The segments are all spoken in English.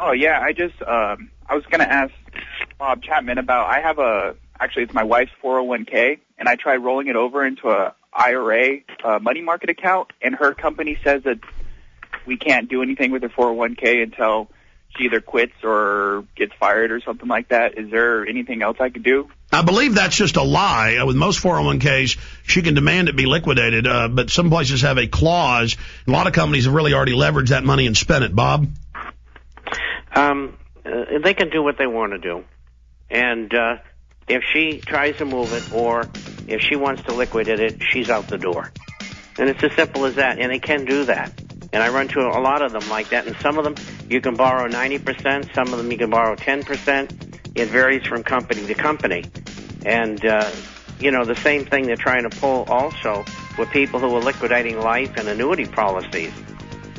Oh, yeah, I was going to ask Bob Chapman about, actually it's my wife's 401k, and I tried rolling it over into a IRA money market account, and her company says that we can't do anything with her 401k until she either quits or gets fired or something like that. Is there anything else I could do? I believe that's just a lie. With most 401ks, she can demand it be liquidated, but some places have a clause. A lot of companies have really already leveraged that money and spent it. Bob? They can do what they want to do. And if she tries to move it or if she wants to liquidate it, she's out the door. And it's as simple as that, and they can do that. And I run to a lot of them like that, and some of them you can borrow 90%, some of them you can borrow 10%. It varies from company to company. And, the same thing they're trying to pull also with people who are liquidating life and annuity policies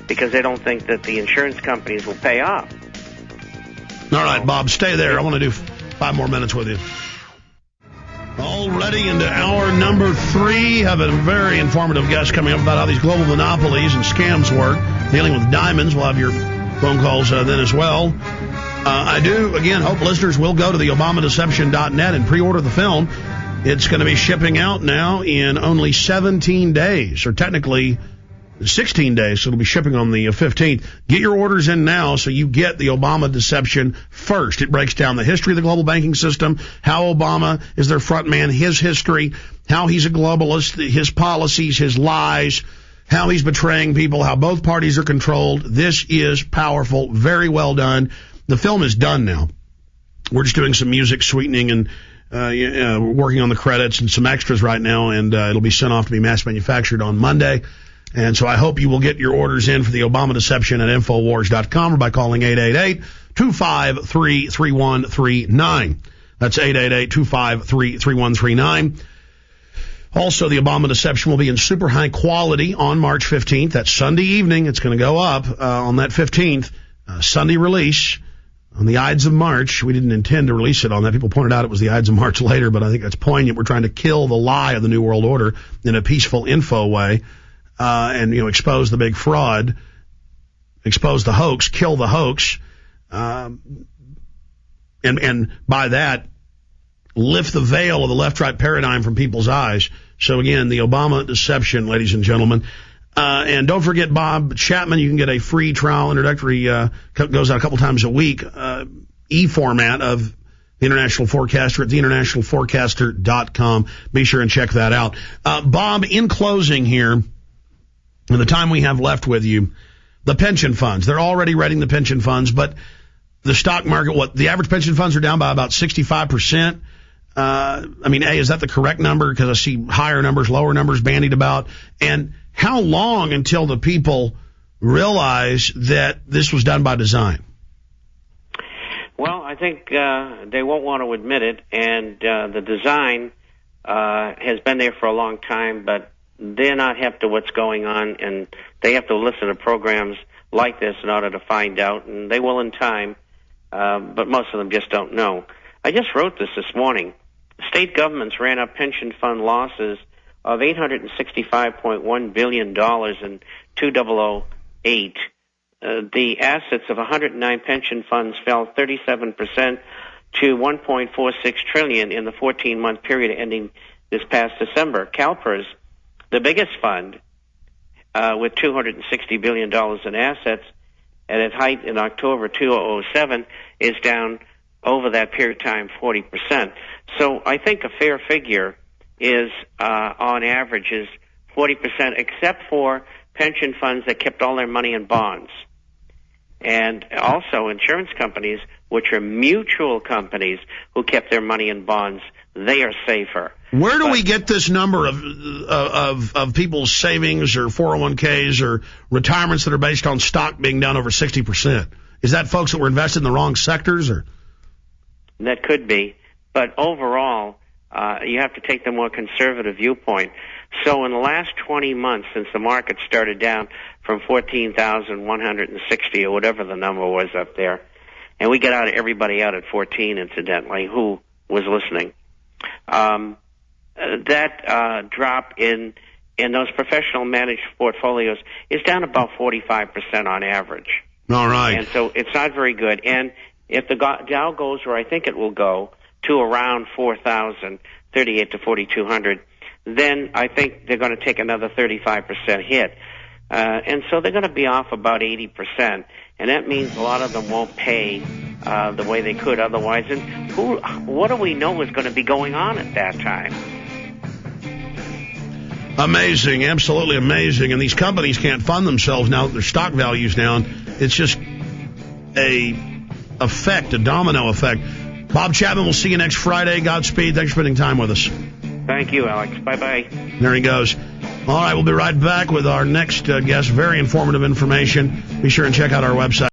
because they don't think that the insurance companies will pay off. All right, Bob, stay there. I want to do 5 more minutes with you. Already into hour number 3. Have a very informative guest coming up about how these global monopolies and scams work. Dealing with diamonds. We'll have your phone calls then as well. I do, again, hope listeners will go to the ObamaDeception.net and pre-order the film. It's going to be shipping out now in only 17 days, or technically 16 days, so it'll be shipping on the 15th. Get your orders in now so you get the Obama Deception first. It breaks down the history of the global banking system, how Obama is their front man, his history, how he's a globalist, his policies, his lies, how he's betraying people, how both parties are controlled. This is powerful, very well done. The film is done now. We're just doing some music sweetening and working on the credits and some extras right now, and it'll be sent off to be mass manufactured on Monday. And so I hope you will get your orders in for the Obama Deception at INFOWARS.com or by calling 888-253-3139. That's 888-253-3139. Also, the Obama Deception will be in super high quality on March 15th. That's Sunday evening. It's going to go up on that 15th. Sunday release on the Ides of March. We didn't intend to release it on that. People pointed out it was the Ides of March later, but I think that's poignant. We're trying to kill the lie of the New World Order in a peaceful info way. And expose the big fraud, expose the hoax, kill the hoax, and by that, lift the veil of the left-right paradigm from people's eyes. So again, the Obama Deception, ladies and gentlemen. And don't forget Bob Chapman. You can get a free trial introductory, goes out a couple times a week, e-format of the International Forecaster at theinternationalforecaster.com. Be sure and check that out. Bob, in closing here, in the time we have left with you, the pension funds, they're already rating the pension funds, but the stock market, the average pension funds are down by about 65%. Is that the correct number? Because I see higher numbers, lower numbers bandied about. And how long until the people realize that this was done by design? Well, I think they won't want to admit it, and the design has been there for a long time, but they're not hip to what's going on, and they have to listen to programs like this in order to find out, and they will in time, but most of them just don't know. I just wrote this morning. State governments ran up pension fund losses of $865.1 billion in 2008. The assets of 109 pension funds fell 37% to $1.46 trillion in the 14-month period ending this past December. CalPERS, the biggest fund, with $260 billion in assets, at its height in October 2007, is down over that period of time 40%. So I think a fair figure is, on average, is 40%, except for pension funds that kept all their money in bonds. And also insurance companies, which are mutual companies who kept their money in bonds, they are safer. Where do we get this number of people's savings or 401ks or retirements that are based on stock being down over 60%? Is that folks that were invested in the wrong sectors? Or that could be. But overall, you have to take the more conservative viewpoint. So in the last 20 months, since the market started down from 14,160 or whatever the number was up there, and we got everybody out at 14, incidentally, who was listening, that drop in those professional managed portfolios is down about 45% on average. All right. And so it's not very good. And if the Dow goes where I think it will go, to around 4,000, 38 to 4,200, then I think they're going to take another 35% hit. And so they're going to be off about 80%. And that means a lot of them won't pay the way they could otherwise. And what do we know is going to be going on at that time? Amazing, absolutely amazing. And these companies can't fund themselves now that their stock value's down. It's just a domino effect. Bob Chapman, we'll see you next Friday. Godspeed. Thanks for spending time with us. Thank you, Alex. Bye-bye. There he goes. All right, we'll be right back with our next guest. Very informative information. Be sure and check out our website.